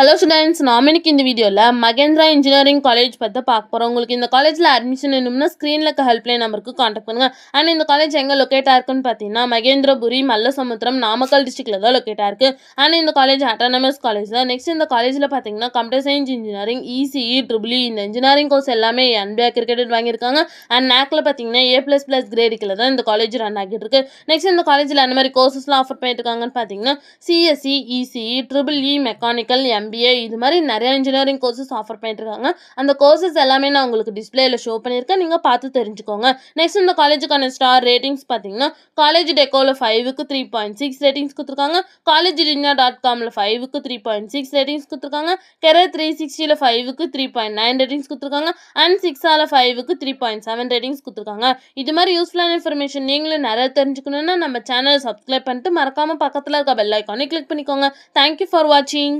Hello students, நாம் இன்னைக்கு இந்த வீடியோவில் மகேந்திரா இன்ஜினியரிங் காலேஜ் பற்றி பார்க்க போகிறோம். உங்களுக்கு இந்த காலேஜில் அட்மிஷன் வேணும்னா ஸ்க்ரீனில் இருக்க ஹெல்ப்லைன் நம்பருக்கு காண்டாக்ட் பண்ணுங்கள். அண்ட் இந்த காலேஜ் எங்கே லொக்கேட் ஆயிருக்குன்னு பார்த்தீங்கன்னா மகேந்திரபுரி, மல்லசமுத்திரம், நாமக்கல் டிஸ்ட்ரிக்டில் தான் லொக்கேட் ஆயிருக்கு. அண்ட் இந்த காலேஜ் அட்டானமஸ் காலேஜ் தான். நெக்ஸ்ட் இந்த காலேஜில் பார்த்தீங்கன்னா computer science engineering, ECE, triple E இந்த இன்ஜினியரிங் கோர்ஸ் எல்லாமே NBA கிரிக்கெட் வாங்கியிருக்காங்க. அண்ட் நேக்கில் பார்த்தீங்கன்னா A++ கிரேடுக்கில் தான் இந்த காலேஜ் ரன் ஆகிட்டு இருக்கு. நெக்ஸ்ட் இந்த காலேஜில் அந்த மாதிரி கோர்சஸ்லாம் ஆஃபர் பண்ணிட்டு இருக்காங்கன்னு பார்த்தீங்கன்னா CSE, ECE, triple E, mechanical, MBA இது மாதிரி நிறைய இன்ஜினியரிங் கோர்சஸ் ஆஃபர் பண்ணிட்டு இருக்காங்க. அந்த கோர்சஸ் எல்லாமே நான் உங்களுக்கு டிஸ்பிளேல ஷோ பண்ணியிருக்கேன், நீங்கள் பார்த்து தெரிஞ்சுக்கோங்க. நெக்ஸ்ட் இந்த காலேஜுக்கான ஸ்டார் ரேட்டிங்ஸ் பார்த்தீங்கன்னா காலேஜ் டெக்கோவில் 5க்கு 3.6 ரேட்டிங்ஸ் கொடுத்துருக்காங்க. காலேஜ் India.comல 5க்கு 3.6 ரேட்டிங்ஸ் கொடுத்துருக்காங்க. கெரியர் 360ல 5க்கு 3.9 ரேட்டிங்ஸ் கொடுத்துருக்காங்க. அண்ட் 6ஆல 5க்கு 3.7 ரேட்டிங்ஸ் கொடுத்துருக்காங்க. இது மாதிரி யூஸ்ஃபுல்லான இன்ஃபர்மேஷன் நீங்களும் நிறைய தெரிஞ்சுக்கணும்னா நம்ம சேனலை சப்ஸ்கிரைப் பண்ணிட்டு மறக்காம பக்கத்தில் இருக்க பெல் ஐக்கானை கிளிக் பண்ணிக்கோங்க. தேங்க்யூ ஃபார் வாட்சிங்.